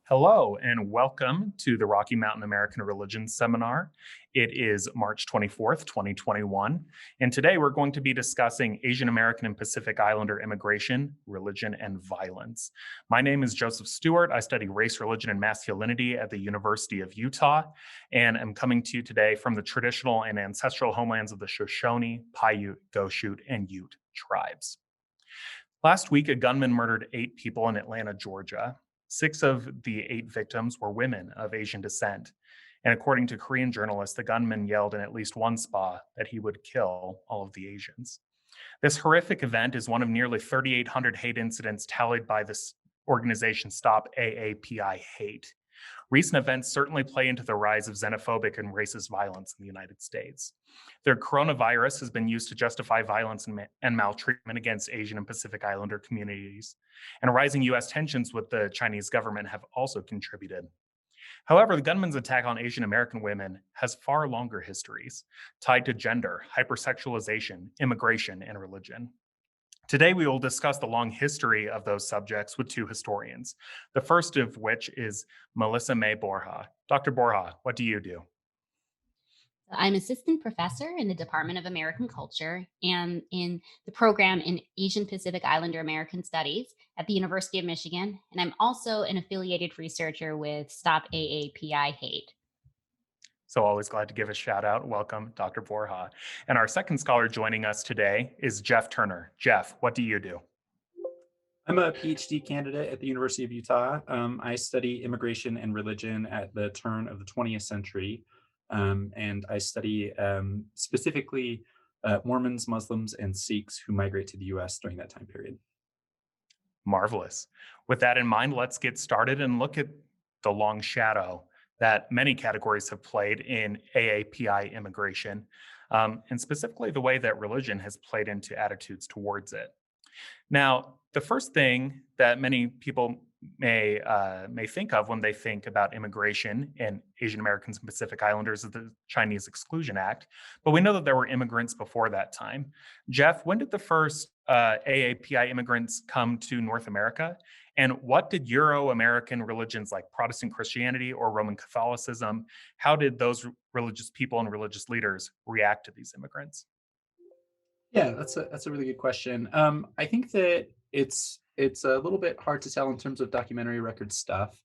Hello, and welcome to the Rocky Mountain American Religions Seminar. It is March 24th, 2021, and today we're going to be discussing Asian American and Pacific Islander immigration, religion, and violence. My name is Joseph Stewart. I study race, religion, and masculinity at the University of Utah, and I'm coming to you today from the traditional and ancestral homelands of the Shoshone, Paiute, Goshute, and Ute tribes. Last week, a gunman murdered 8 people in Atlanta, Georgia. 6 of the 8 victims were women of Asian descent. And according to Korean journalists, the gunman yelled in at least one spa that he would kill all of the Asians. This horrific event is one of nearly 3,800 hate incidents tallied by this organization Stop AAPI Hate. Recent events certainly play into the rise of xenophobic and racist violence in the United States. The coronavirus has been used to justify violence and maltreatment against Asian and Pacific Islander communities, and rising US tensions with the Chinese government have also contributed. However, the gunman's attack on Asian American women has far longer histories tied to gender, hypersexualization, immigration, and religion. Today, we will discuss the long history of those subjects with 2 historians, the first of which is Melissa May Borja. Dr. Borja, what do you do? I'm assistant professor in the Department of American Culture and in the program in Asian Pacific Islander American Studies at the University of Michigan. And I'm also an affiliated researcher with Stop AAPI Hate. So, always glad to give a shout out. Welcome, Dr. Borja. And our second scholar joining us today is Jeff Turner. Jeff, what do you do? I'm a PhD candidate at the University of Utah. I study immigration and religion at the turn of the 20th century. And I study specifically Mormons, Muslims, and Sikhs who migrate to the US during that time period. Marvelous. With that in mind, let's get started and look at the long shadow that many categories have played in AAPI immigration, and specifically the way that religion has played into attitudes towards it. Now, the first thing that many people may think of when they think about immigration and Asian Americans and Pacific Islanders is the Chinese Exclusion Act, but we know that there were immigrants before that time. Jeff, when did the first AAPI immigrants come to North America, and what did Euro-American religions like Protestant Christianity or Roman Catholicism? How did those religious people and religious leaders react to these immigrants? Yeah, that's a really good question. I think that it's a little bit hard to tell in terms of documentary record stuff.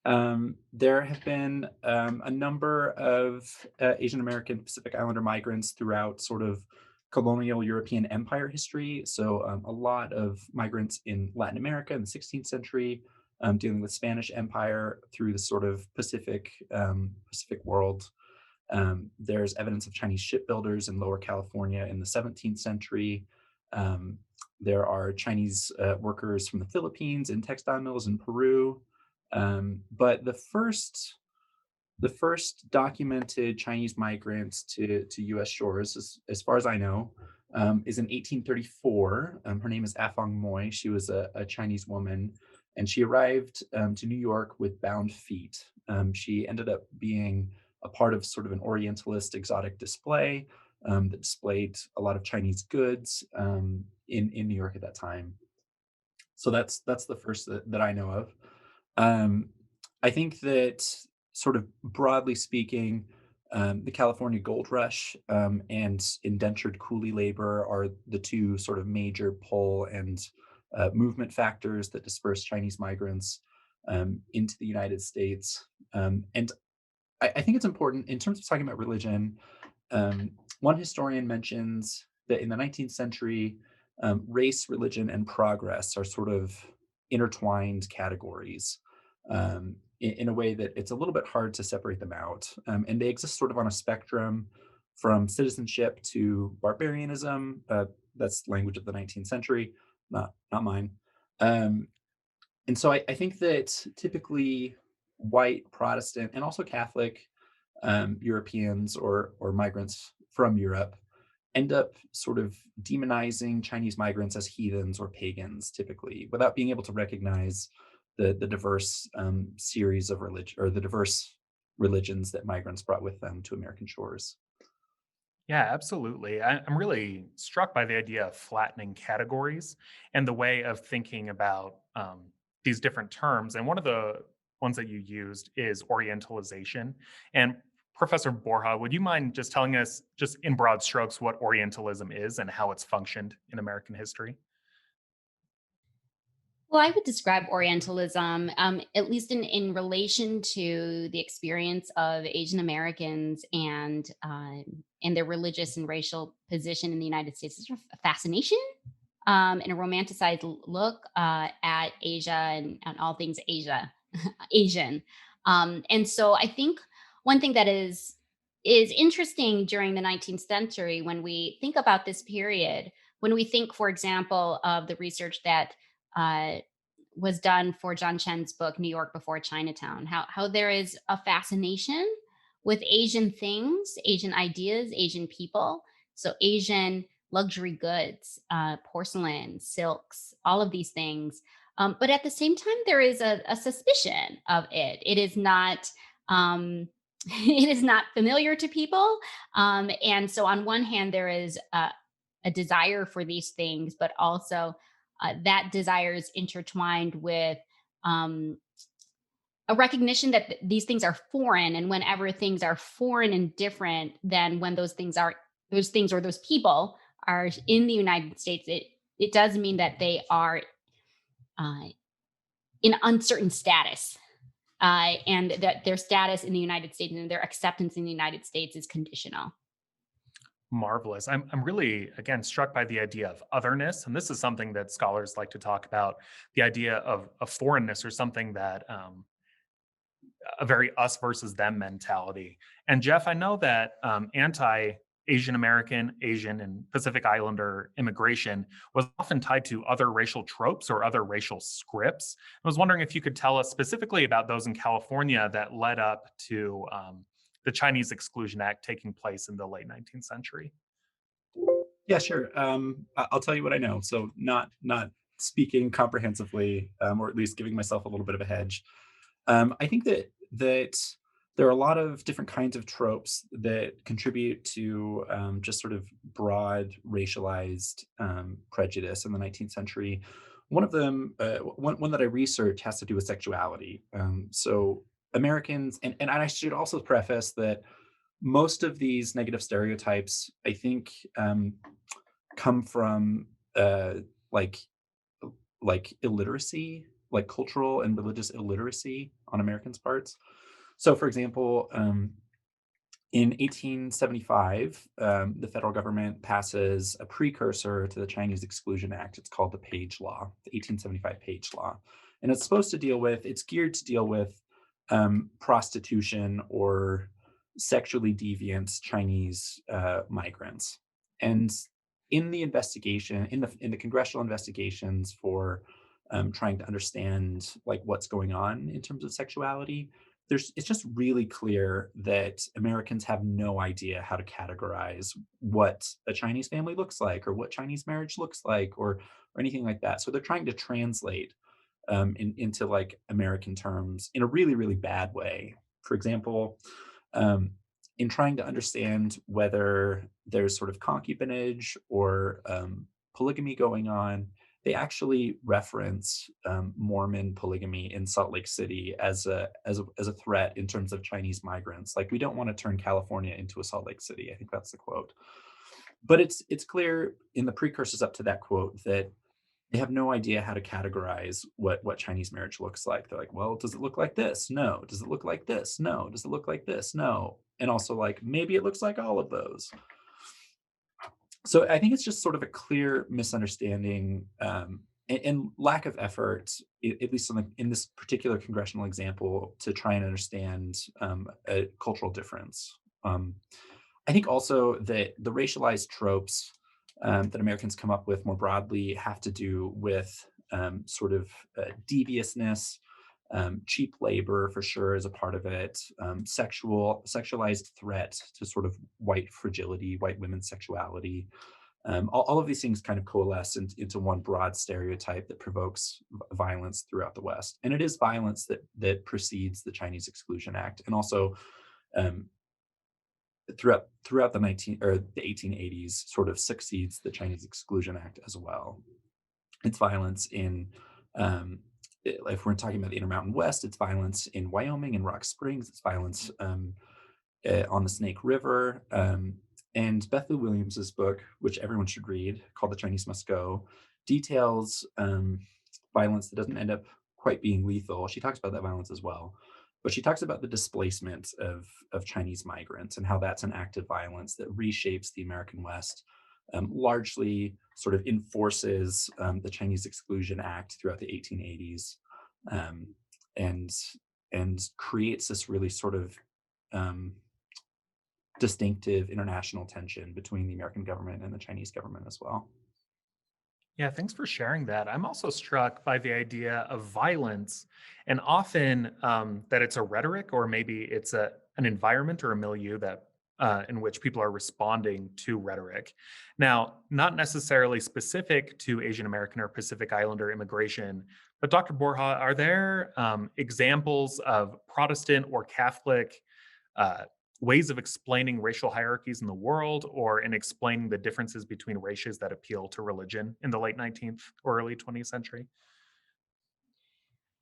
There have been a number of Asian American Pacific Islander migrants throughout sort of colonial European empire history. So a lot of migrants in Latin America in the 16th century, dealing with Spanish Empire through the sort of Pacific world. There's evidence of Chinese shipbuilders in Lower California in the 17th century. There are Chinese workers from the Philippines in textile mills in Peru. But the first documented Chinese migrants to U.S. shores, as far as I know, is in 1834. Her name is Afong Moy. She was a Chinese woman, and she arrived to New York with bound feet. She ended up being a part of sort of an Orientalist exotic display that displayed a lot of Chinese goods in New York at that time. So that's the first that I know of. Um, I think that sort of broadly speaking, the California gold rush and indentured coolie labor are the two sort of major pull and movement factors that disperse Chinese migrants into the United States. And I think it's important in terms of talking about religion. One historian mentions that in the 19th century, race, religion, and progress are sort of intertwined categories in a way that it's a little bit hard to separate them out. And they exist sort of on a spectrum from citizenship to barbarianism. That's language of the 19th century, not mine. Um, and so I think that typically white Protestant and also Catholic Europeans or migrants from Europe end up sort of demonizing Chinese migrants as heathens or pagans, typically, without being able to recognize the diverse series of religion or the diverse religions that migrants brought with them to American shores. Yeah, absolutely. I'm really struck by the idea of flattening categories and the way of thinking about these different terms. And ones that you used is Orientalization. And Professor Borja, would you mind just telling us, just in broad strokes, what Orientalism is and how it's functioned in American history? Well, I would describe Orientalism, at least in relation to the experience of Asian Americans and their religious and racial position in the United States, is sort of a fascination and a romanticized look at Asia and all things Asia, Asian. And so I think one thing that is interesting during the 19th century when we think about this period, when we think, for example, of the research that uh, was done for John Chen's book, New York Before Chinatown, how there is a fascination with Asian things, Asian ideas, Asian people. So Asian luxury goods, porcelain, silks, all of these things. But at the same time, there is a suspicion of it. It is not. It is not familiar to people, and so on one hand, there is a desire for these things, but also that desire is intertwined with um, a recognition that these things are foreign, and whenever things are foreign and different than when those things or those people are in the United States, it does mean that they are uh, in uncertain status, and that their status in the United States and their acceptance in the United States is conditional. Marvelous. I'm really, again, struck by the idea of otherness. And this is something that scholars like to talk about, the idea of foreignness, or something that a very us versus them mentality. And Jeff, I know that anti Asian American, Asian, and Pacific Islander immigration was often tied to other racial tropes or other racial scripts. I was wondering if you could tell us specifically about those in California that led up to the Chinese Exclusion Act taking place in the late 19th century. Yeah, sure. I'll tell you what I know. So not speaking comprehensively, or at least giving myself a little bit of a hedge. I think that there are a lot of different kinds of tropes that contribute to just sort of broad racialized prejudice in the 19th century. One of them, one that I research, has to do with sexuality. So Americans, and I should also preface that most of these negative stereotypes, I think, come from like illiteracy, like cultural and religious illiteracy on Americans' parts. So, for example, in 1875, the federal government passes a precursor to the Chinese Exclusion Act. It's called the Page Law, the 1875 Page Law. And it's supposed to deal with, it's geared to deal with prostitution or sexually deviant Chinese migrants. And in the investigation, in the congressional investigations for trying to understand like what's going on in terms of sexuality, it's just really clear that Americans have no idea how to categorize what a Chinese family looks like, or what Chinese marriage looks like, or anything like that. So they're trying to translate into like American terms in a really, really bad way. For example, um, in trying to understand whether there's sort of concubinage or polygamy going on, they actually reference Mormon polygamy in Salt Lake City as a threat in terms of Chinese migrants. Like, we don't want to turn California into a Salt Lake City. I think that's the quote. But it's clear in the precursors up to that quote that they have no idea how to categorize what Chinese marriage looks like. They're like, well, does it look like this? No. Does it look like this? No. Does it look like this? No. And also, like, maybe it looks like all of those. So I think it's just sort of a clear misunderstanding, and lack of effort, at least in this particular congressional example, to try and understand a cultural difference. Um, I think also that the racialized tropes that Americans come up with more broadly have to do with sort of deviousness, cheap labor for sure is a part of it, sexualized threat to sort of white fragility, white women's sexuality. All of these things kind of coalesce into one broad stereotype that provokes violence throughout the West, and it is violence that precedes the Chinese Exclusion Act, and also um, throughout the 1880s sort of succeeds the Chinese Exclusion Act as well. It's violence in um, if we're talking about the Intermountain West, it's violence in Wyoming and Rock Springs. It's violence on the Snake River. And Bethel Williams's book, which everyone should read, called The Chinese Must Go, details violence that doesn't end up quite being lethal. She talks about that violence as well. But she talks about the displacement of Chinese migrants and how that's an act of violence that reshapes the American West, largely sort of enforces the Chinese Exclusion Act throughout the 1880s, um, and creates this really sort of um, distinctive international tension between the American government and the Chinese government as well. Yeah, thanks for sharing that. I'm also struck by the idea of violence, and often that it's a rhetoric, or maybe it's an environment or a milieu that in which people are responding to rhetoric. Now, not necessarily specific to Asian American or Pacific Islander immigration, but Dr. Borja, are there examples of Protestant or Catholic uh, ways of explaining racial hierarchies in the world, or in explaining the differences between races that appeal to religion in the late 19th or early 20th century?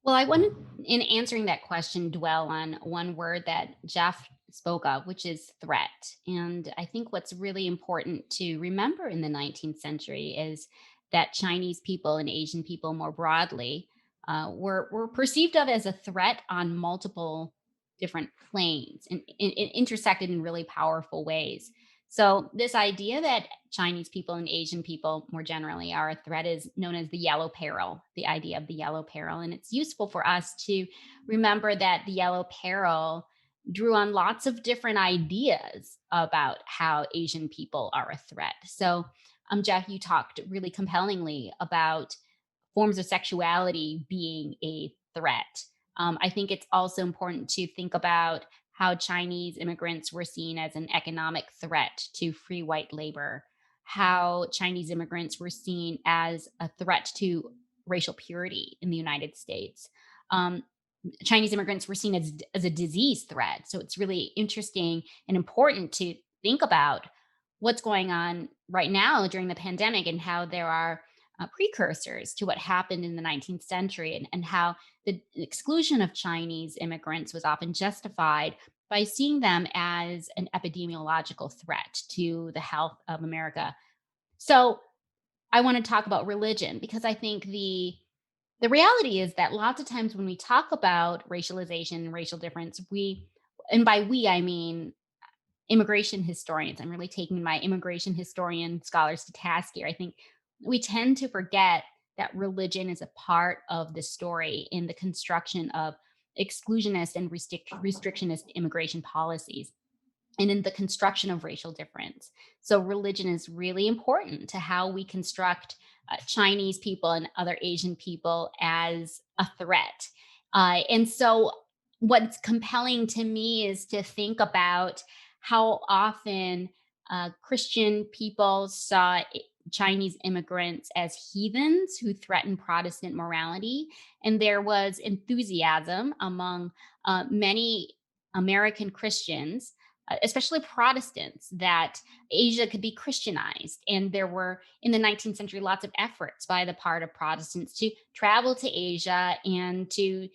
Well, I wanted, in answering that question, dwell on one word that Jeff spoke of, which is threat. And I think what's really important to remember in the 19th century is that Chinese people and Asian people more broadly were perceived of as a threat on multiple different planes and intersected in really powerful ways. So, this idea that Chinese people and Asian people more generally are a threat is known as the yellow peril, the idea of the yellow peril. And it's useful for us to remember that the yellow peril drew on lots of different ideas about how Asian people are a threat. So, Jeff, you talked really compellingly about forms of sexuality being a threat. I think it's also important to think about how Chinese immigrants were seen as an economic threat to free white labor, how Chinese immigrants were seen as a threat to racial purity in the United States. Um, Chinese immigrants were seen as a disease threat. So it's really interesting and important to think about what's going on right now during the pandemic and how there are precursors to what happened in the 19th century, and how the exclusion of Chinese immigrants was often justified by seeing them as an epidemiological threat to the health of America. So I want to talk about religion because I think the reality is that lots of times when we talk about racialization and racial difference, and by we I mean immigration historians. I'm really taking my immigration historian scholars to task here. I think we tend to forget that religion is a part of the story in the construction of exclusionist and restrictionist immigration policies and in the construction of racial difference. So, religion is really important to how we construct Chinese people and other Asian people as a threat. And so, what's compelling to me is to think about how often Christian people saw Chinese immigrants as heathens who threatened Protestant morality. And there was enthusiasm among many American Christians, especially Protestants, that Asia could be Christianized. And there were, in the 19th century, lots of efforts by the part of Protestants to travel to Asia and to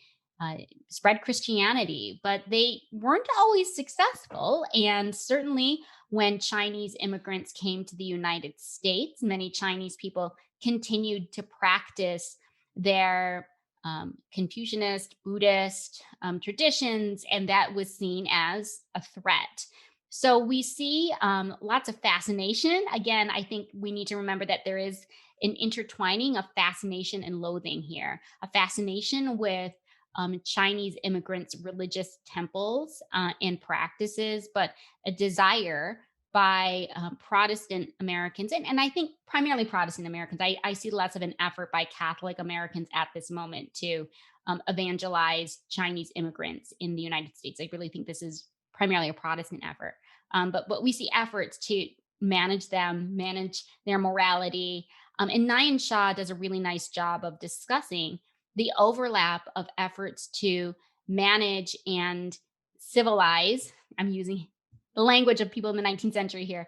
spread Christianity, but they weren't always successful. And certainly, when Chinese immigrants came to the United States, many Chinese people continued to practice their Confucianist, Buddhist traditions, and that was seen as a threat. So we see lots of fascination. Again, I think we need to remember that there is an intertwining of fascination and loathing here, a fascination with Chinese immigrants' religious temples and practices, but a desire by Protestant Americans, and I think primarily Protestant Americans. I see lots of an effort by Catholic Americans at this moment to evangelize Chinese immigrants in the United States. I really think this is primarily a Protestant effort. But we see efforts to manage them, manage their morality. And Nyan Shah does a really nice job of discussing the overlap of efforts to manage and civilize. I'm using the language of people in the 19th century here,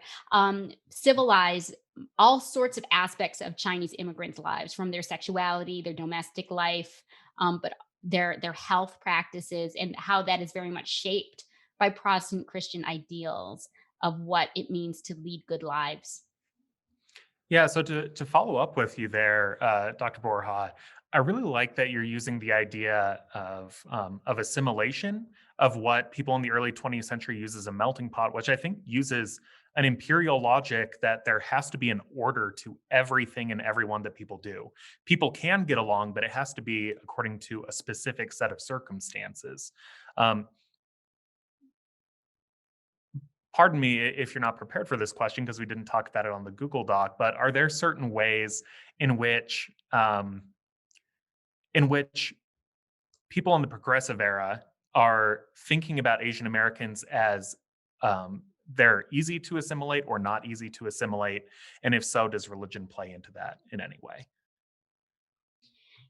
civilize all sorts of aspects of Chinese immigrants' lives, from their sexuality, their domestic life, but their health practices, and how that is very much shaped by Protestant Christian ideals of what it means to lead good lives. Yeah, so to follow up with you there, Dr. Borja, I really like that you're using the idea of assimilation, of what people in the early 20th century use as a melting pot, which I think uses an imperial logic that there has to be an order to everything and everyone that people do. People can get along, but it has to be according to a specific set of circumstances. Um, Pardon me if you're not prepared for this question because we didn't talk about it on the Google Doc, but are there certain ways in which in which people in the progressive era are thinking about Asian Americans as they're easy to assimilate or not easy to assimilate? And if so, does religion play into that in any way?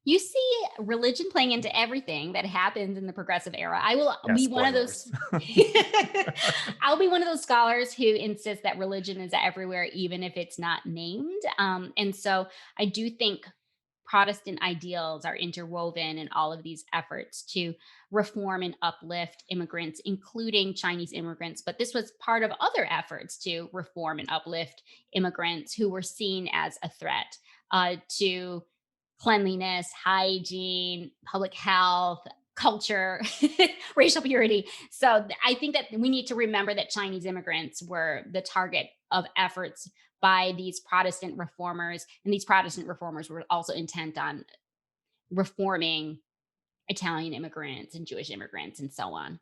You see religion playing into everything that happens in the progressive era. I will Yeah, be one of those spoilers. I'll be one of those scholars who insists that religion is everywhere, even if it's not named. And so I do think Protestant ideals are interwoven in all of these efforts to reform and uplift immigrants, including Chinese immigrants. But this was part of other efforts to reform and uplift immigrants who were seen as a threat to cleanliness, hygiene, public health, culture, racial purity. So I think that we need to remember that Chinese immigrants were the target of efforts by these Protestant reformers. And these Protestant reformers were also intent on reforming Italian immigrants and Jewish immigrants and so on.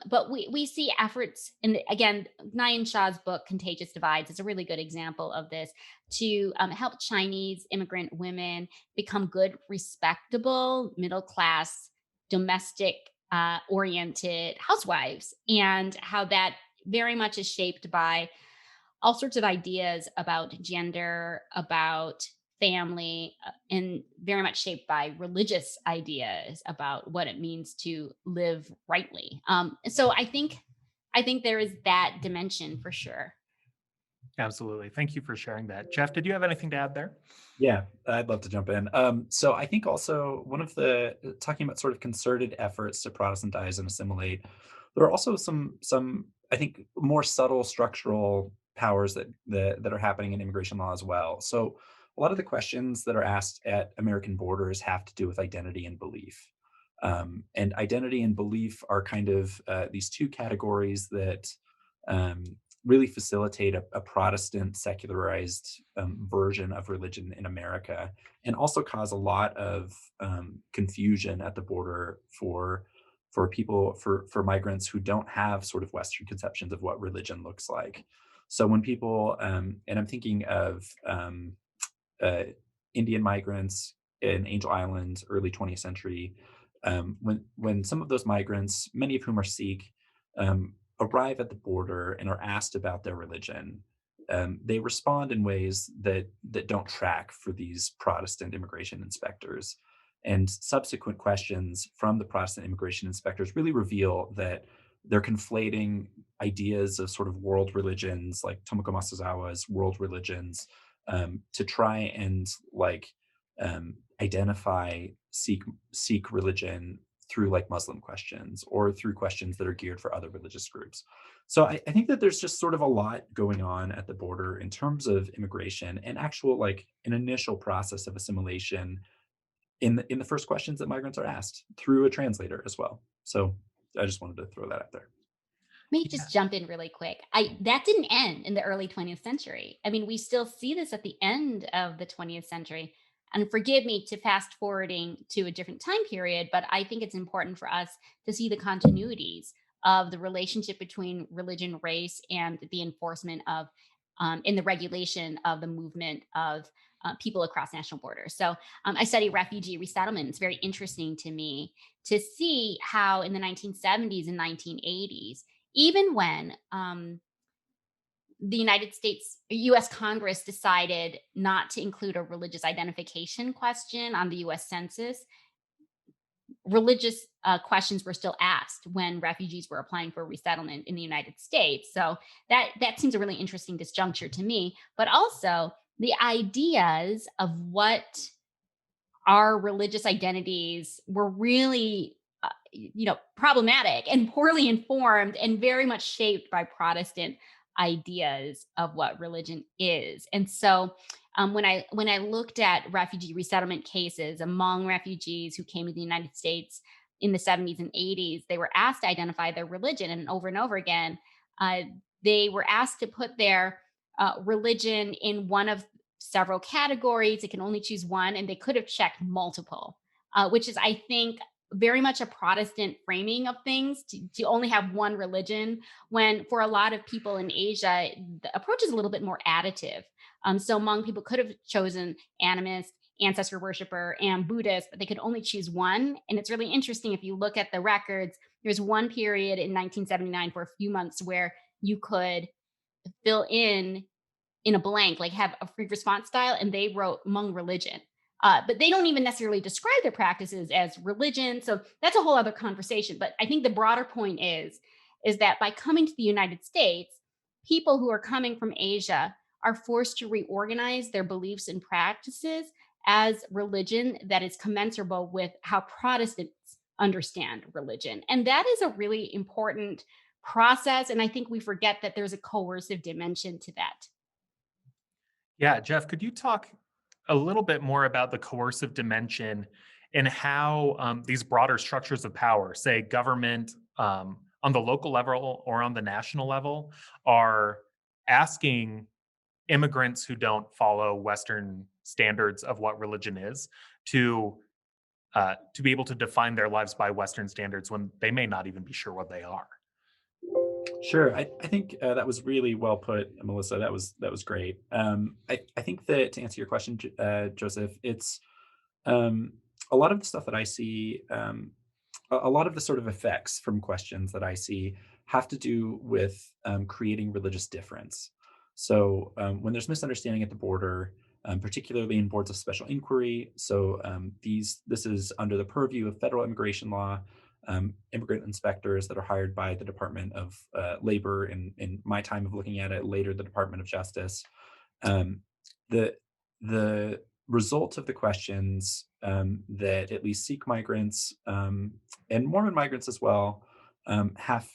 But we see efforts, and again, Nyan Shah's book "Contagious Divides" is a really good example of this, to help Chinese immigrant women become good, respectable, middle class, domestic oriented housewives, and how that very much is shaped by all sorts of ideas about gender, about family, and very much shaped by religious ideas about what it means to live rightly. So I think there is that dimension for sure. Absolutely. Thank you for sharing that. Jeff, did you have anything to add there? Yeah, I'd love to jump in. So I think also one of the talking about sort of concerted efforts to Protestantize and assimilate, there are also some I think more subtle structural powers that are happening in immigration law as well. So a lot of the questions that are asked at American borders have to do with identity and belief. And identity and belief are kind of these two categories that um, really facilitate a Protestant secularized version of religion in America, and also cause a lot of confusion at the border for people for migrants who don't have sort of Western conceptions of what religion looks like. So when people and I'm thinking of uh, Indian migrants in Angel Island, early 20th century, when some of those migrants, many of whom are Sikh, arrive at the border and are asked about their religion, they respond in ways that don't track for these Protestant immigration inspectors. And subsequent questions from the Protestant immigration inspectors really reveal that they're conflating ideas of sort of world religions, like Tomoko Masuzawa's world religions, to try and like identify Sikh religion through like Muslim questions or through questions that are geared for other religious groups. So I think that there's just sort of a lot going on at the border in terms of immigration and actual like an initial process of assimilation in the first questions that migrants are asked through a translator as well. So I just wanted to throw that out there. Let me Yeah. just jump in really quick. I That didn't end in the early 20th century. I mean, we still see this at the end of the 20th century. And forgive me to fast forwarding to a different time period, but I think it's important for us to see the continuities of the relationship between religion, race, and the enforcement of in the regulation of the movement of people across national borders. So I study refugee resettlement. It's very interesting to me to see how in the 1970s and 1980s, even when the United States, US Congress decided not to include a religious identification question on the US Census, religious questions were still asked when refugees were applying for resettlement in the United States. So that seems a really interesting disjuncture to me. But also the ideas of what our religious identities were really problematic and poorly informed and very much shaped by Protestant ideas of what religion is. And so when I looked at refugee resettlement cases among refugees who came to the United States in the 70s and 80s, they were asked to identify their religion, and over again uh, they were asked to put their religion in one of several categories. They can only choose one, and they could have checked multiple, which is, I think, very much a Protestant framing of things to only have one religion, when for a lot of people in Asia, the approach is a little bit more additive. So Hmong people could have chosen animist, ancestor worshiper, and Buddhist, but they could only choose one. And it's really interesting if you look at the records, there's one period in 1979 for a few months where you could fill in a blank, like have a free response style, and they wrote Hmong religion. But they don't even necessarily describe their practices as religion. So that's a whole other conversation. But I think the broader point is that by coming to the United States, people who are coming from Asia are forced to reorganize their beliefs and practices as religion that is commensurable with how Protestants understand religion. And that is a really important process. And I think we forget that there's a coercive dimension to that. Yeah, Jeff, could you talk a little bit more about the coercive dimension and how these broader structures of power, say government on the local level or on the national level, are asking immigrants who don't follow Western standards of what religion is to be able to define their lives by Western standards when they may not even be sure what they are? Sure. I think that was really well put, Melissa. That was great. I think that to answer your question, Joseph, it's um, a lot of the stuff that I see, a lot of the sort of effects from questions that I see have to do with creating religious difference. So when there's misunderstanding at the border, particularly in boards of special inquiry, so this is under the purview of federal immigration law. Immigrant inspectors that are hired by the Department of Labor, in my time of looking at it, later the Department of Justice. Um, the the result of the questions that at least Sikh migrants and Mormon migrants as well have,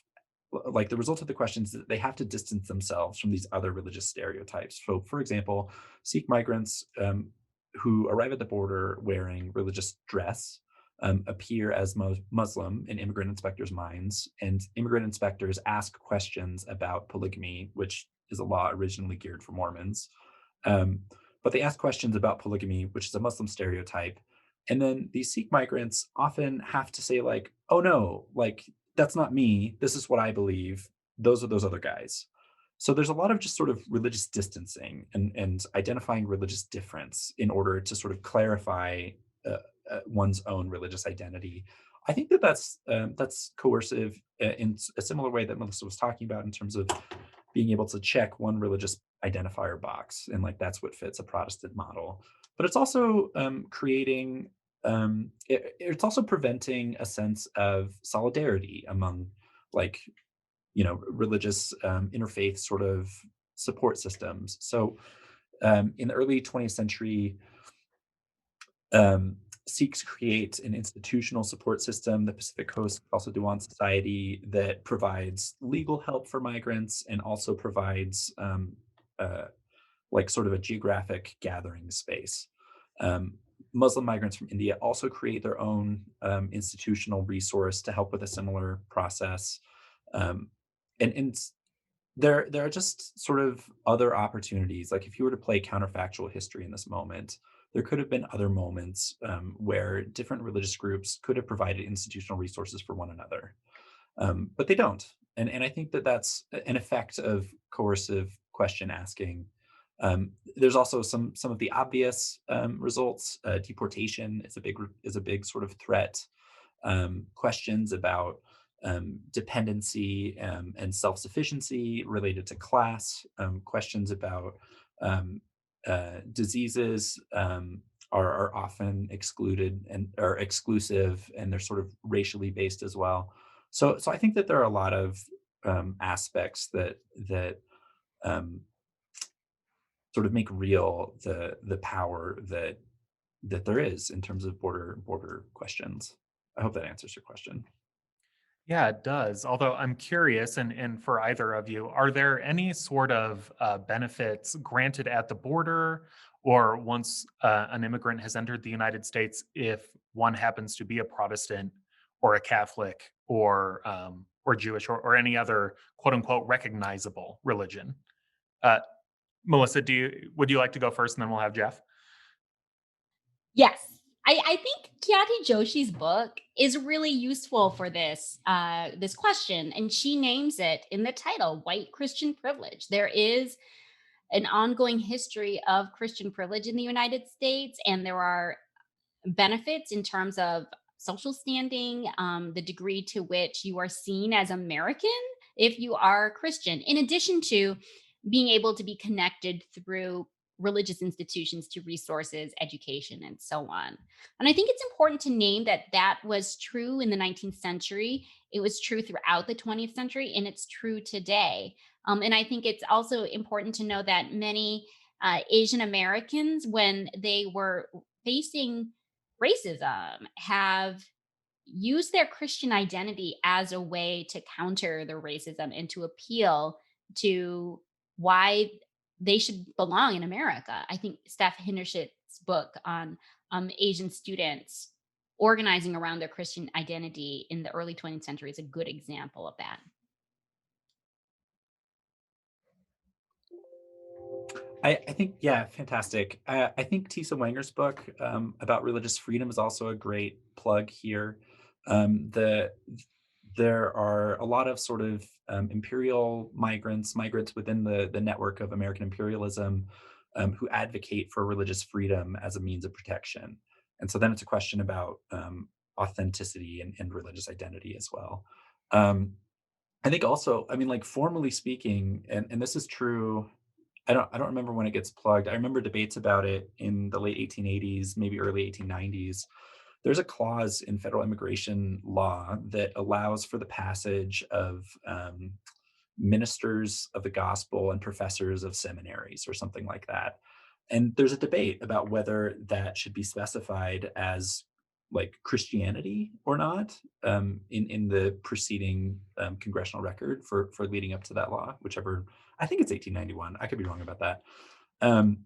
like the result of the questions, that they have to distance themselves from these other religious stereotypes. So, for example, Sikh migrants who arrive at the border wearing religious dress appear as Muslim in immigrant inspectors' minds, and immigrant inspectors ask questions about polygamy, which is a law originally geared for Mormons. Um, but they ask questions about polygamy, which is a Muslim stereotype. And then these Sikh migrants often have to say, like, oh no, like, that's not me. This is what I believe. Those are those other guys. So there's a lot of just sort of religious distancing and identifying religious difference in order to sort of clarify one's own religious identity. I think that that's coercive in a similar way that Melissa was talking about, in terms of being able to check one religious identifier box, and like that's what fits a Protestant model. But it's also creating it's also preventing a sense of solidarity among, like, religious interfaith sort of support systems. So in the early 20th century, um, Sikhs create an institutional support system, the Pacific Coast also Dewan Society, that provides legal help for migrants and also provides uh, like sort of a geographic gathering space. Um, Muslim migrants from India also create their own institutional resource to help with a similar process. Um, and there are just sort of other opportunities. Like if you were to play counterfactual history in this moment, there could have been other moments where different religious groups could have provided institutional resources for one another, but they don't. And I think that that's an effect of coercive question asking. There's also some of the obvious results. Deportation is a big sort of threat. Questions about dependency and self-sufficiency related to class, questions about diseases are often excluded and are exclusive, and they're sort of racially based as well. So I think that there are a lot of aspects that um, sort of make real the power that there is in terms of border questions. I hope that answers your question. Yeah, it does. Although I'm curious, and for either of you, are there any sort of benefits granted at the border or once an immigrant has entered the United States if one happens to be a Protestant or a Catholic or Jewish or any other quote unquote recognizable religion? Uh, Melissa, would you like to go first, and then we'll have Jeff? Yes. I think Kyati Joshi's book is really useful for this question, and she names it in the title, White Christian Privilege. There is an ongoing history of Christian privilege in the United States, and there are benefits in terms of social standing, the degree to which you are seen as American if you are Christian, in addition to being able to be connected through religious institutions to resources, education, and so on. And I think it's important to name that that was true in the 19th century. It was true throughout the 20th century, and it's true today. And I think it's also important to know that many Asian Americans, when they were facing racism, have used their Christian identity as a way to counter the racism and to appeal to why they should belong in America. I think Steph Hindershit's book on Asian students organizing around their Christian identity in the early 20th century is a good example of that. I think, yeah, fantastic. I think Tisa Wanger's book about religious freedom is also a great plug here. The There are a lot of sort of imperial migrants within the network of American imperialism, who advocate for religious freedom as a means of protection. And so then it's a question about authenticity and religious identity as well. Um, I think also, I mean, like formally speaking, and this is true. I don't remember when it gets plugged. I remember debates about it in the late 1880s, maybe early 1890s. There's a clause in federal immigration law that allows for the passage of ministers of the gospel and professors of seminaries or something like that. And there's a debate about whether that should be specified as like Christianity or not, in the preceding congressional record for leading up to that law, whichever. I think it's 1891. I could be wrong about that. Um,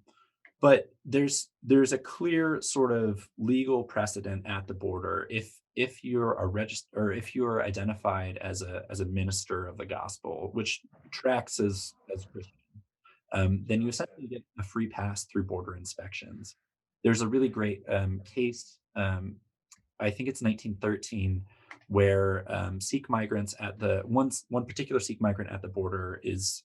but there's a clear sort of legal precedent at the border. If you're a register, or if you're identified as a minister of the gospel, which tracks as Christian, then you essentially get a free pass through border inspections. There's a really great case. I think it's 1913, where Sikh migrants at the one particular Sikh migrant at the border is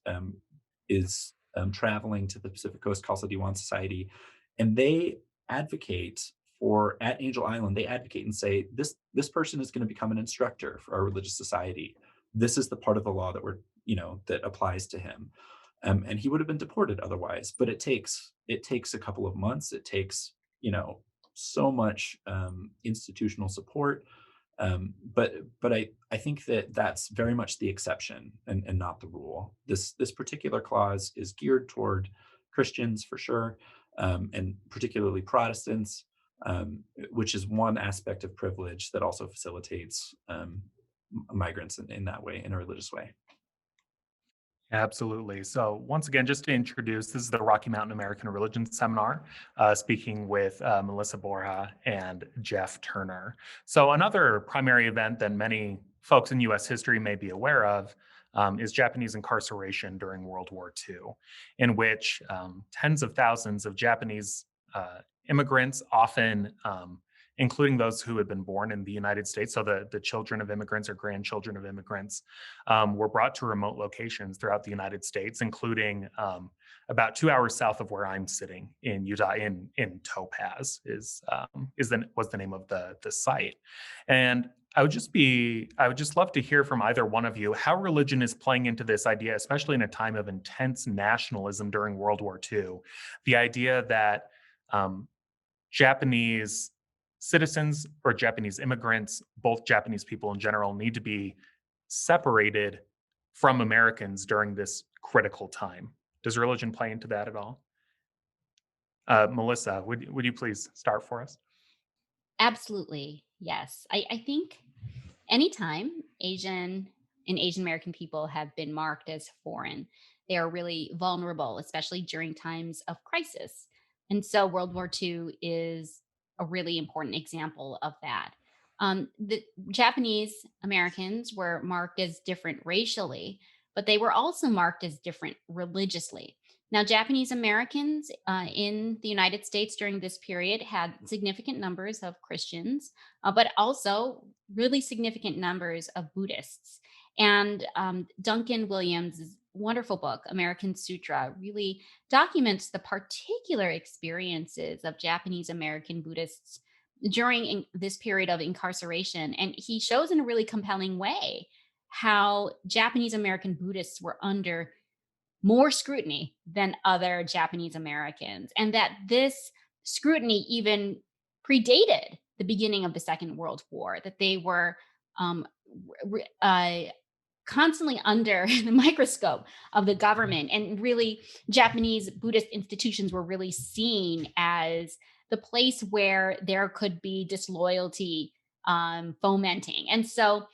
traveling to the Pacific Coast Khalsa Diwan Society, and they advocate for at Angel Island. They advocate and say this person is going to become an instructor for our religious society. This is the part of the law that that applies to him, and he would have been deported otherwise. But it takes a couple of months. It takes so much institutional support. But I think that that's very much the exception and not the rule. This particular clause is geared toward Christians for sure, and particularly Protestants, which is one aspect of privilege that also facilitates migrants in that way, in a religious way. Absolutely. So, once again, just to introduce, this is the Rocky Mountain American Religion Seminar, speaking with Melissa Borja and Jeff Turner. So, another primary event that many folks in US history may be aware of is Japanese incarceration during World War II, in which tens of thousands of Japanese immigrants, often including those who had been born in the United States, so the children of immigrants or grandchildren of immigrants, were brought to remote locations throughout the United States, including about 2 hours south of where I'm sitting in Utah, in Topaz was the name of the site. And I would just love to hear from either one of you how religion is playing into this idea, especially in a time of intense nationalism during World War II. The idea that um, Japanese citizens or Japanese immigrants, both Japanese people in general, need to be separated from Americans during this critical time. Does religion play into that at all? Melissa, would you please start for us? Absolutely. Yes. I think anytime Asian American people have been marked as foreign, they are really vulnerable, especially during times of crisis. And so World War II is a really important example of that. The Japanese Americans were marked as different racially, but they were also marked as different religiously. Now, Japanese Americans in the United States during this period had significant numbers of Christians, but also really significant numbers of Buddhists. And Duncan Williams' wonderful book, American Sutra, really documents the particular experiences of Japanese American Buddhists during this period of incarceration. And he shows in a really compelling way how Japanese American Buddhists were under more scrutiny than other Japanese Americans, and that this scrutiny even predated the beginning of the Second World War, that they were um, constantly under the microscope of the government. And really, Japanese Buddhist institutions were really seen as the place where there could be disloyalty fomenting. And so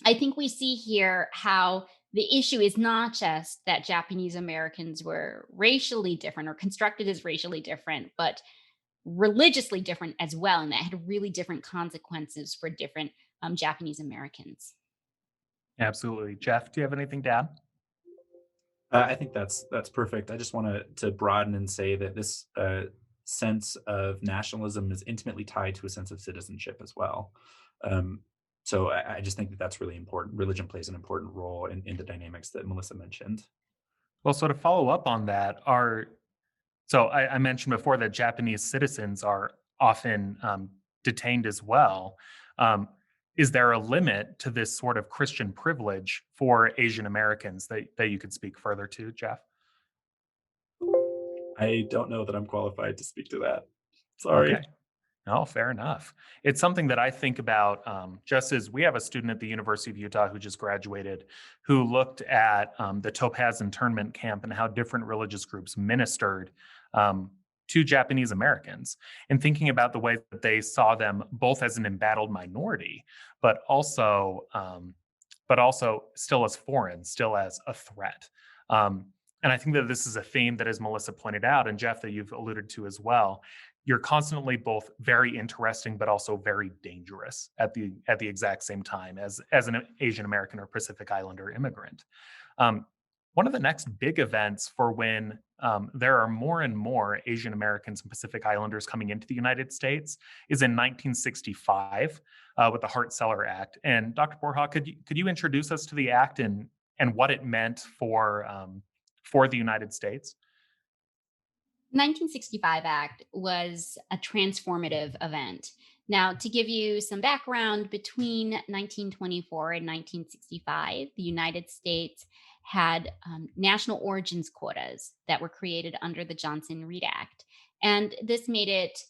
I think we see here how the issue is not just that Japanese Americans were racially different or constructed as racially different, but religiously different as well. And that had really different consequences for different Japanese Absolutely. Jeff, do you have anything to add? I think that's perfect. I just want to broaden and say that this sense of nationalism is intimately tied to a sense of citizenship as well. Um, so I just think that that's really important. Religion plays an important role in the dynamics that Melissa mentioned. Well, so to follow up on that, I mentioned before that Japanese citizens are often detained as well. Um, is there a limit to this sort of Christian privilege for Asian Americans that you could speak further to, Jeff? I don't know that I'm qualified to speak to that. Okay. Sorry. No, fair enough. It's something that I think about just as we have a student at the University of Utah who just graduated who looked at the Topaz internment camp and how different religious groups ministered um, to Japanese Americans and thinking about the way that they saw them both as an embattled minority, but also still as foreign, still as a threat. And I think that this is a theme that, as Melissa pointed out, and Jeff, that you've alluded to as well, you're constantly both very interesting but also very dangerous at the exact same time as an Asian American or Pacific Islander immigrant. Um, One of the next big events for when there are more and more Asian Americans and Pacific Islanders coming into the United States is in 1965 with the Hart-Celler Act. And Dr. Borja, could you introduce us to the act and what it meant for the United States? 1965 Act was a transformative event. Now, to give you some background, between 1924 and 1965, the United States had national origins quotas that were created under the Johnson-Reed Act. And this made it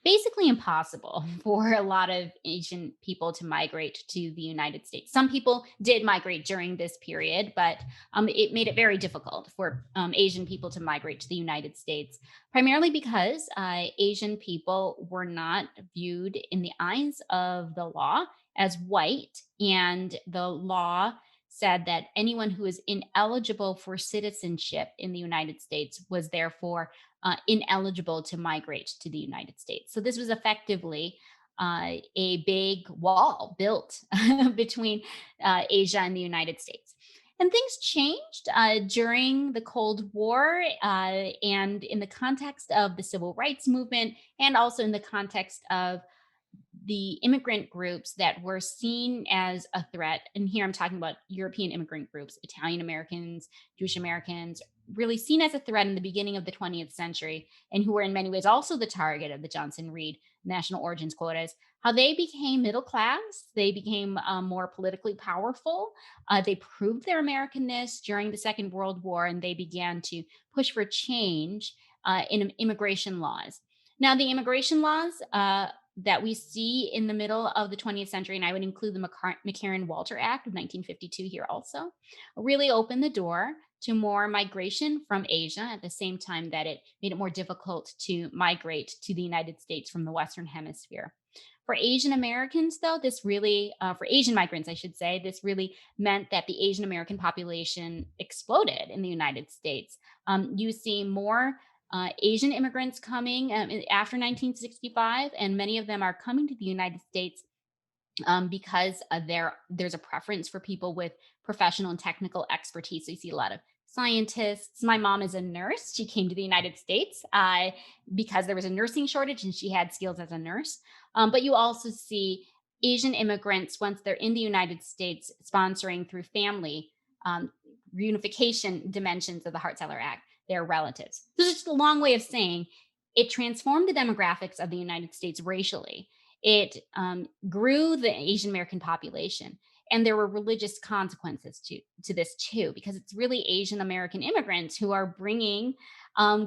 basically impossible for a lot of Asian people to migrate to the United States. Some people did migrate during this period, but it made it very difficult for Asian people to migrate to the United States, primarily because Asian people were not viewed in the eyes of the law as white. And the law said that anyone who is ineligible for citizenship in the United States was therefore ineligible to migrate to the United States. So this was effectively a big wall built between Asia and the United States. And things changed during the Cold War and in the context of the civil rights movement, and also in the context of the immigrant groups that were seen as a threat. And here I'm talking about European immigrant groups, Italian Americans, Jewish Americans, really seen as a threat in the beginning of the 20th century, and who were in many ways also the target of the Johnson Reed national origins quotas, how they became middle class, they became more politically powerful, they proved their Americanness during the Second World War, and they began to push for change in immigration laws. Now, the immigration laws that we see in the middle of the 20th century, and I would include the McCarran-Walter Act of 1952 here also, really opened the door to more migration from Asia at the same time that it made it more difficult to migrate to the United States from the Western Hemisphere. For Asian Americans, though, this really, for Asian migrants, I should say, this really meant that the Asian American population exploded in the United States. You see more Asian immigrants coming after 1965, and many of them are coming to the United States because there's a preference for people with professional and technical expertise. So you see a lot of scientists. My mom is a nurse. She came to the United States because there was a nursing shortage, and she had skills as a nurse. But you also see Asian immigrants once they're in the United States sponsoring through family um, reunification dimensions of the Hart-Celler Act. Their relatives. So it's just a long way of saying it transformed the demographics of the United States racially. It grew the Asian American population. And there were religious consequences to this too, because it's really Asian American immigrants who are bringing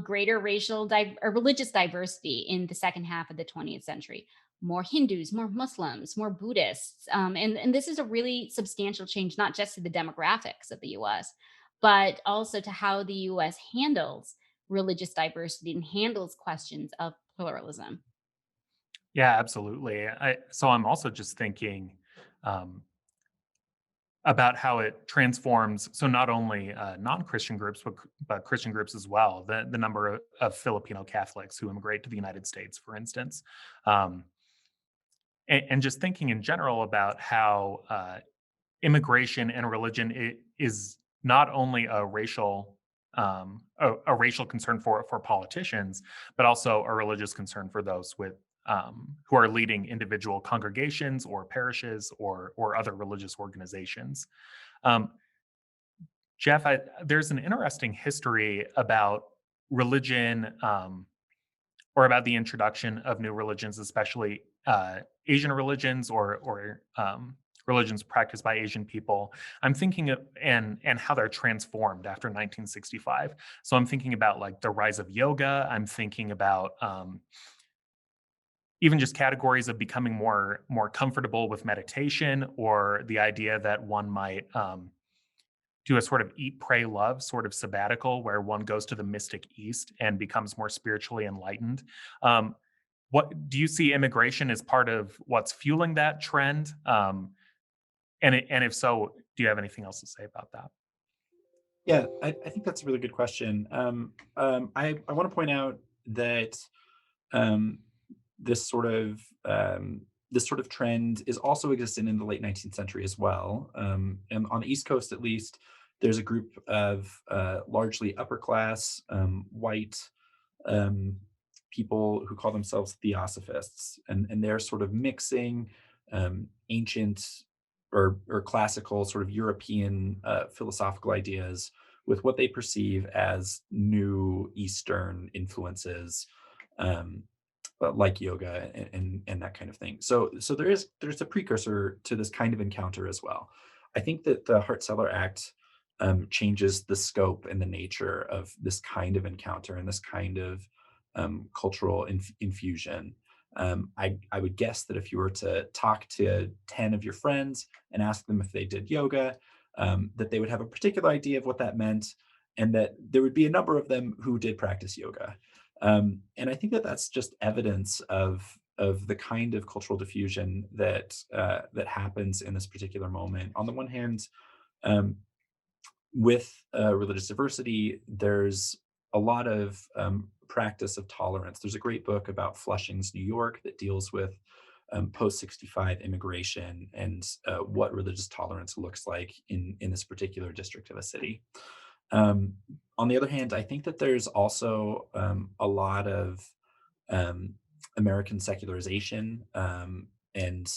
greater or religious diversity in the second half of the 20th century. More Hindus, more Muslims, more Buddhists. And this is a really substantial change, not just to the demographics of the US, but also to how the US handles religious diversity and handles questions of pluralism. Yeah, absolutely. So I'm also just thinking um, about how it transforms. So not only non-Christian groups, but Christian groups as well. The number of Filipino Catholics who immigrate to the United States, for instance, um, and just thinking in general about how immigration and religion is not only a racial concern for politicians, but also a religious concern for those with who are leading individual congregations or parishes or other religious organizations. Um, Jeff, there's an interesting history about religion or about the introduction of new religions, especially Asian religions or religions practiced by Asian people. I'm thinking of and how they're transformed after 1965. So I'm thinking about like the rise of yoga. I'm thinking about even just categories of becoming more comfortable with meditation, or the idea that one might do a sort of eat, pray, love sort of sabbatical where one goes to the mystic East and becomes more spiritually enlightened. Um, what do you see immigration as part of what's fueling that trend? And if so, do you have anything else to say about that? Yeah, I think that's a really good question. I want to point out that um, this sort of this sort of trend is also existent in the late 19th century as well. And on the East Coast, at least, there's a group of largely upper class white um, people who call themselves theosophists, and they're sort of mixing ancient or classical sort of European philosophical ideas with what they perceive as new Eastern influences, um, like yoga and that kind of thing. So there's a precursor to this kind of encounter as well. I think that the Hart-Celler Act changes the scope and the nature of this kind of encounter and this kind of cultural infusion. I would guess that if you were to talk to 10 of your friends and ask them if they did yoga, that they would have a particular idea of what that meant, and that there would be a number of them who did practice yoga. And I think that that's just evidence of the kind of cultural diffusion that happens in this particular moment. On the one hand, um, with religious diversity, there's a lot of practice of tolerance. There's a great book about Flushing's New York that deals with post 65 immigration and what religious tolerance looks like in this particular district of a city. Um, on the other hand, I think that there's also a lot of um, American secularization and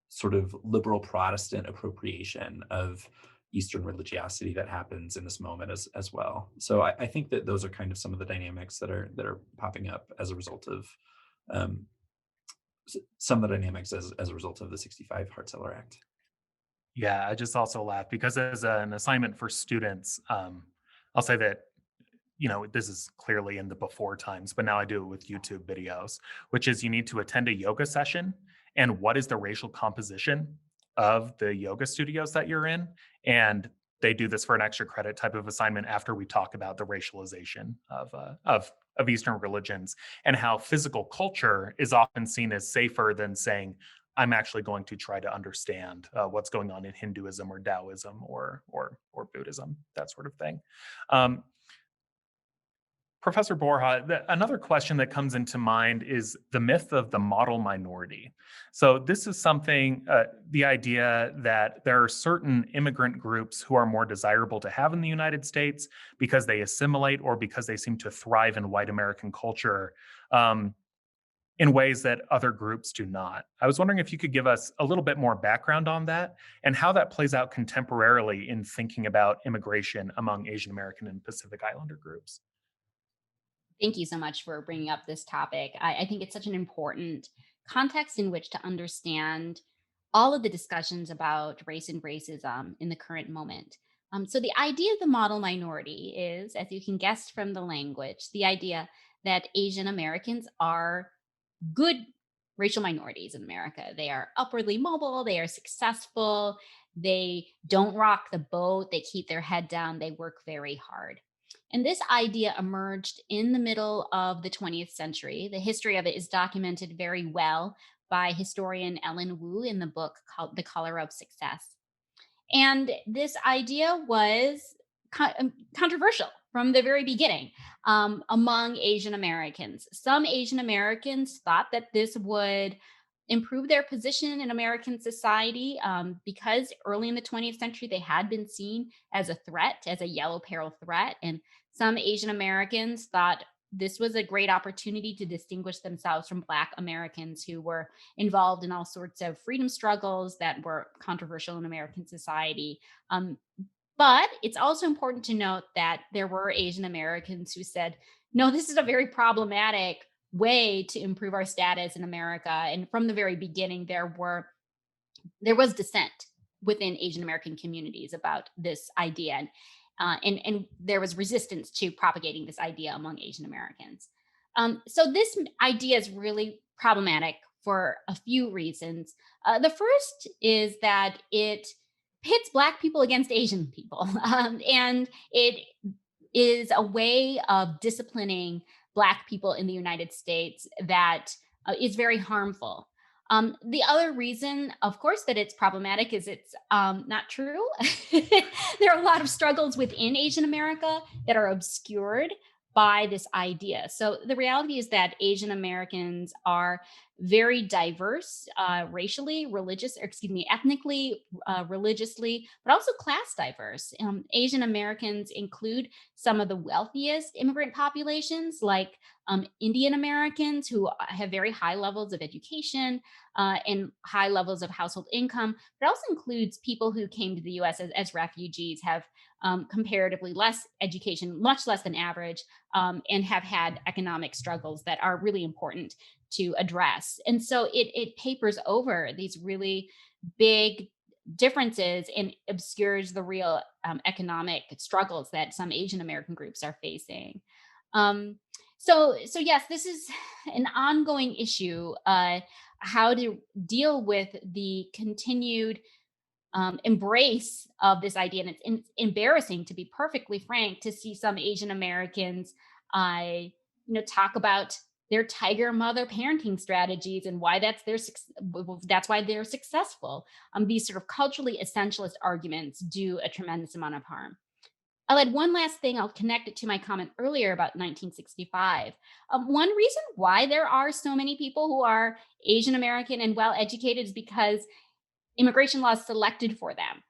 sort of liberal Protestant appropriation of Eastern religiosity that happens in this moment as well. So I think that those are kind of some of the dynamics that are popping up as a result of um, some of the dynamics as a result of the 65 Hart-Celler Act. Yeah, I just also laugh because as an assignment for students, I'll say that this is clearly in the before times, but now I do it with YouTube videos, which is you need to attend a yoga session and what is the racial composition of the yoga studios that you're in. And they do this for an extra credit type of assignment after we talk about the racialization of Eastern religions and how physical culture is often seen as safer than saying, I'm actually going to try to understand what's going on in Hinduism or Taoism or Buddhism, that sort of thing. Um, Professor Borja, another question that comes into mind is the myth of the model minority. So this is something, the idea that there are certain immigrant groups who are more desirable to have in the United States because they assimilate or because they seem to thrive in white American culture in ways that other groups do not. I was wondering if you could give us a little bit more background on that and how that plays out contemporarily in thinking about immigration among Asian American and Pacific Islander groups. Thank you so much for bringing up this topic. I think it's such an important context in which to understand all of the discussions about race and racism in the current moment. So, the idea of the model minority is, as you can guess from the language, the idea that Asian Americans are good racial minorities in America. They are upwardly mobile, they are successful, they don't rock the boat, they keep their head down, they work very hard. And this idea emerged in the middle of the 20th century. The history of it is documented very well by historian Ellen Wu in the book called The Color of Success. And this idea was controversial from the very beginning among Asian Americans. Some Asian Americans thought that this would improve their position in American society because early in the 20th century they had been seen as a threat, as a yellow peril threat. And some Asian Americans thought this was a great opportunity to distinguish themselves from Black Americans who were involved in all sorts of freedom struggles that were controversial in American society. But it's also important to note that there were Asian Americans who said, no, this is a very problematic way to improve our status in America. And from the very beginning, there was dissent within Asian American communities about this idea. And there was resistance to propagating this idea among Asian Americans. So this idea is really problematic for a few reasons. The first is that it pits Black people against Asian people, and it is a way of disciplining Black people in the United States that is very harmful. The other reason, of course, that it's problematic is it's not true. There are a lot of struggles within Asian America that are obscured by this idea. So the reality is that Asian Americans are very diverse racially, ethnically, religiously, but also class diverse. Asian Americans include some of the wealthiest immigrant populations, like Indian Americans who have very high levels of education and high levels of household income. But it also includes people who came to the US as refugees, have comparatively less education, much less than average, and have had economic struggles that are really important to address. And so it papers over these really big differences and obscures the real economic struggles that some Asian American groups are facing. So yes, this is an ongoing issue. How to deal with the continued embrace of this idea, and it's embarrassing, to be perfectly frank, to see some Asian Americans, talk about their tiger mother parenting strategies and why that's why they're successful. These sort of culturally essentialist arguments do a tremendous amount of harm. I'll add one last thing. I'll connect it to my comment earlier about 1965. One reason why there are so many people who are Asian American and well educated is because immigration laws selected for them.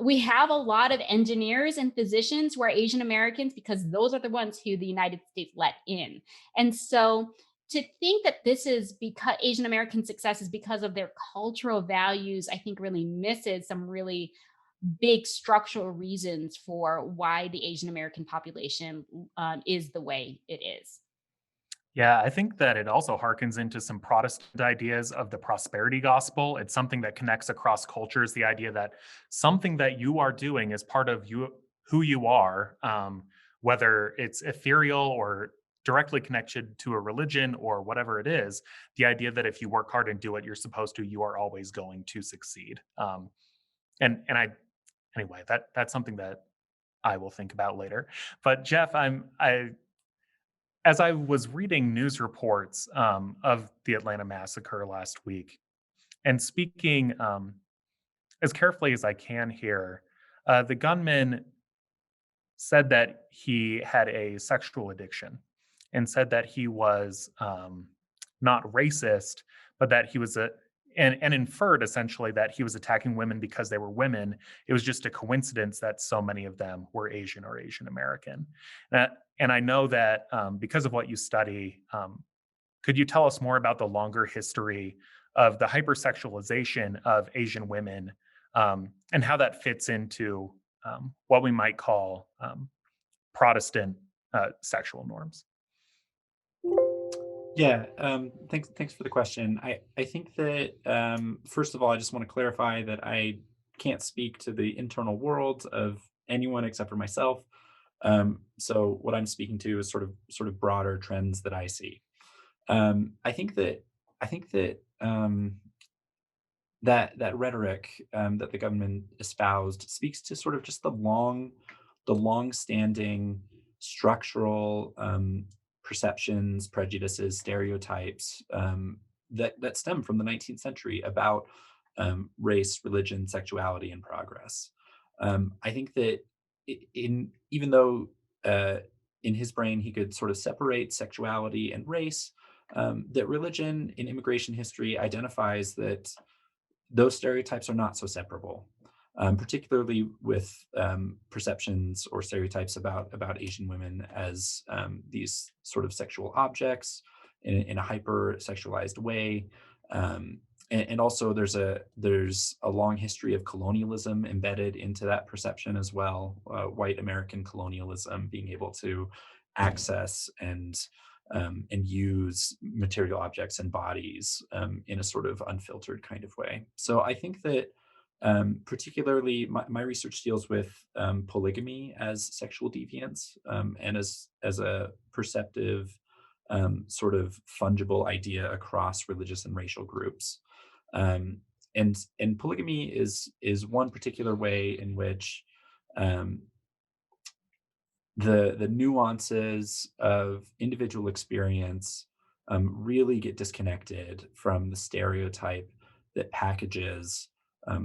We have a lot of engineers and physicians who are Asian Americans because those are the ones who the United States let in. And so to think that this is because Asian American success is because of their cultural values, I think really misses some really big structural reasons for why the Asian American population is the way it is. Yeah, I think that it also harkens into some Protestant ideas of the prosperity gospel. It's something that connects across cultures, the idea that something that you are doing is part of you, who you are, whether it's ethereal or directly connected to a religion or whatever it is, the idea that if you work hard and do what you're supposed to, you are always going to succeed. And I anyway, that's something that I will think about later. But Jeff, I as I was reading news reports of the Atlanta massacre last week and speaking as carefully as I can here, the gunman said that he had a sexual addiction and said that he was not racist, but that he was and inferred essentially that he was attacking women because they were women. It was just a coincidence that so many of them were Asian or Asian American. And I know that because of what you study, could you tell us more about the longer history of the hypersexualization of Asian women and how that fits into what we might call Protestant sexual norms? Yeah, thanks for the question. I think that first of all, I just want to clarify that I can't speak to the internal world of anyone except for myself. So what I'm speaking to is sort of broader trends that I see. I think that rhetoric that the government espoused speaks to sort of just the long-standing structural perceptions, prejudices, stereotypes that stem from the 19th century about race, religion, sexuality, and progress. I think that in even though in his brain he could sort of separate sexuality and race, that religion in immigration history identifies that those stereotypes are not so separable, particularly with perceptions or stereotypes about Asian women as these sort of sexual objects in a hyper sexualized way. And also there's a long history of colonialism embedded into that perception as well. White American colonialism being able to access and use material objects and bodies in a sort of unfiltered kind of way. So I think that particularly my research deals with polygamy as sexual deviance and as a perceptive sort of fungible idea across religious and racial groups. Um, and polygamy is one particular way in which um, the nuances of individual experience really get disconnected from the stereotype that packages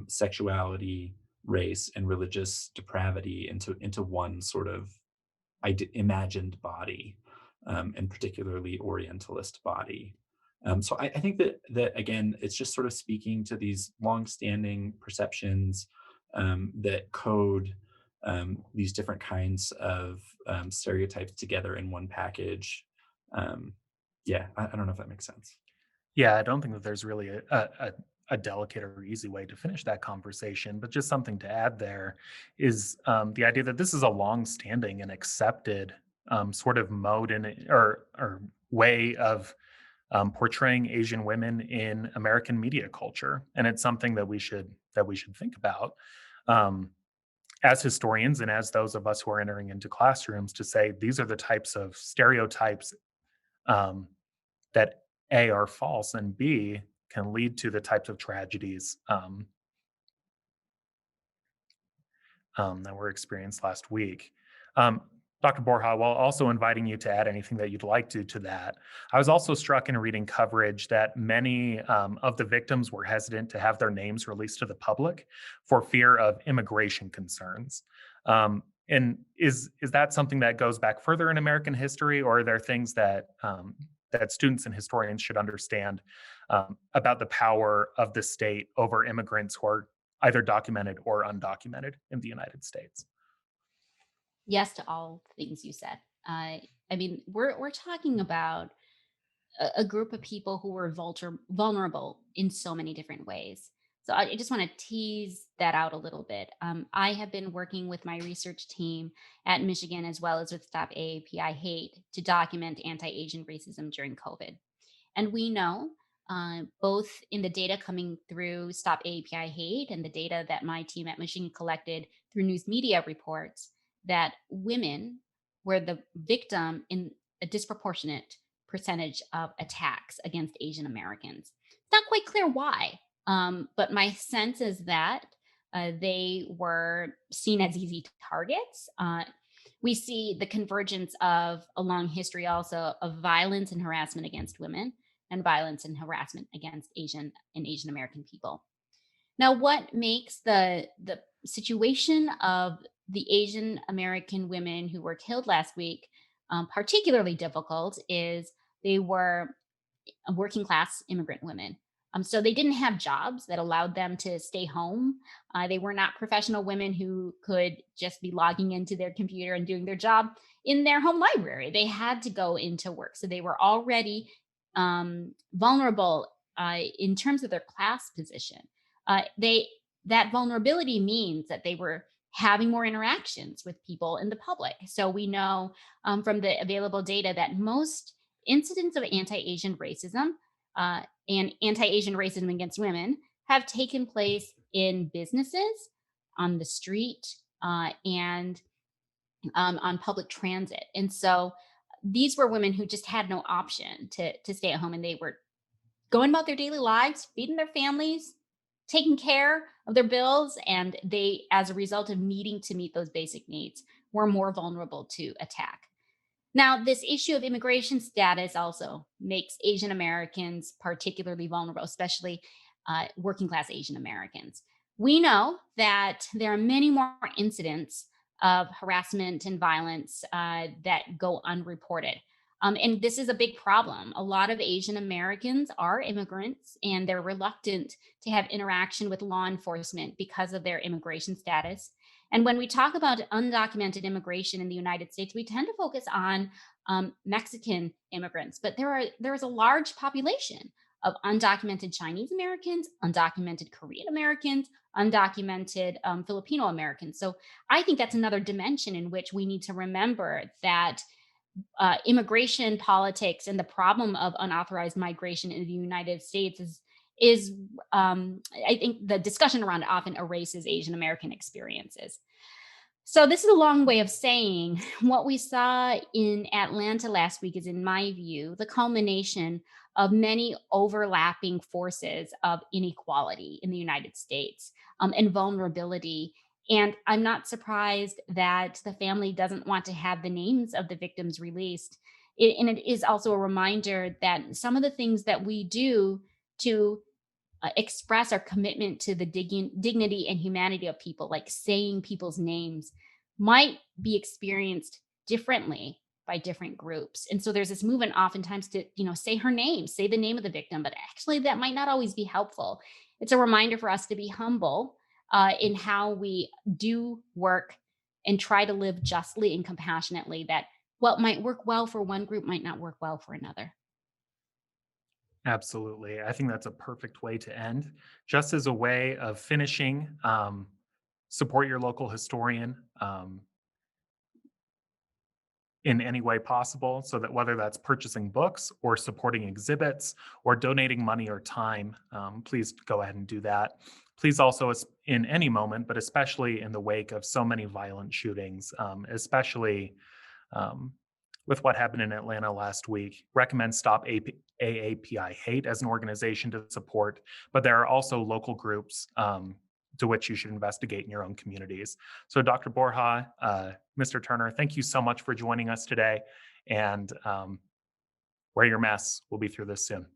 sexuality, race, and religious depravity into one sort of imagined body, and particularly Orientalist body. So I think that again, it's just sort of speaking to these long-standing perceptions that code these different kinds of stereotypes together in one package. Um, yeah, I don't know if that makes sense. Yeah, I don't think that there's really a delicate or easy way to finish that conversation, but just something to add there is the idea that this is a long-standing and accepted sort of mode or way of portraying Asian women in American media culture, and it's something that we should think about um, as historians and as those of us who are entering into classrooms to say these are the types of stereotypes um, that A are false and B can lead to the types of tragedies that were experienced last week. Um, Dr. Borja, while also inviting you to add anything that you'd like to that, I was also struck in reading coverage that many of the victims were hesitant to have their names released to the public for fear of immigration concerns. And is that something that goes back further in American history, or are there things that that students and historians should understand about the power of the state over immigrants who are either documented or undocumented in the United States? Yes to all things you said. I mean, we're talking about a group of people who were vulnerable in so many different ways. So I just want to tease that out a little bit. I have been working with my research team at Michigan as well as with Stop AAPI Hate to document anti-Asian racism during COVID. And we know, both in the data coming through Stop API Hate and the data that my team at Michigan collected through news media reports, that women were the victim in a disproportionate percentage of attacks against Asian Americans. It's not quite clear why, but my sense is that they were seen as easy targets. We see the convergence of a long history also of violence and harassment against women and violence and harassment against Asian American people. Now, what makes the situation of the Asian American women who were killed last week particularly difficult is they were working class immigrant women. So they didn't have jobs that allowed them to stay home. They were not professional women who could just be logging into their computer and doing their job in their home library. They had to go into work. So they were already vulnerable in terms of their class position. They That vulnerability means that they were having more interactions with people in the public. So we know from the available data that most incidents of anti-Asian racism and anti-Asian racism against women have taken place in businesses, on the street, and on public transit. And so these were women who just had no option to stay at home, and they were going about their daily lives, feeding their families, taking care of their bills, and they, as a result of needing to meet those basic needs, were more vulnerable to attack. Now, this issue of immigration status also makes Asian Americans particularly vulnerable, especially working class Asian Americans. We know that there are many more incidents of harassment and violence that go unreported. And this is a big problem. A lot of Asian Americans are immigrants and they're reluctant to have interaction with law enforcement because of their immigration status. And when we talk about undocumented immigration in the United States, we tend to focus on Mexican immigrants, but there is a large population of undocumented Chinese Americans, undocumented Korean Americans, undocumented Filipino Americans. So I think that's another dimension in which we need to remember that immigration politics and the problem of unauthorized migration in the United States is I think the discussion around it often erases Asian American experiences. So this is a long way of saying what we saw in Atlanta last week is, in my view, the culmination of many overlapping forces of inequality in the United States and vulnerability. And I'm not surprised that the family doesn't want to have the names of the victims released. And it is also a reminder that some of the things that we do to express our commitment to the dignity and humanity of people, like saying people's names, might be experienced differently by different groups. And so there's this movement oftentimes to, say her name, say the name of the victim, but actually that might not always be helpful. It's a reminder for us to be humble in how we do work and try to live justly and compassionately, that what might work well for one group might not work well for another. Absolutely. I think that's a perfect way to end. Just as a way of finishing, support your local historian in any way possible, so that whether that's purchasing books or supporting exhibits or donating money or time, please go ahead and do that. Please also, in any moment, but especially in the wake of so many violent shootings, especially um, with what happened in Atlanta last week, recommend Stop AAPI Hate as an organization to support, but there are also local groups to which you should investigate in your own communities. So, Dr. Borja, Mr. Turner, thank you so much for joining us today. And wear your masks. We'll be through this soon.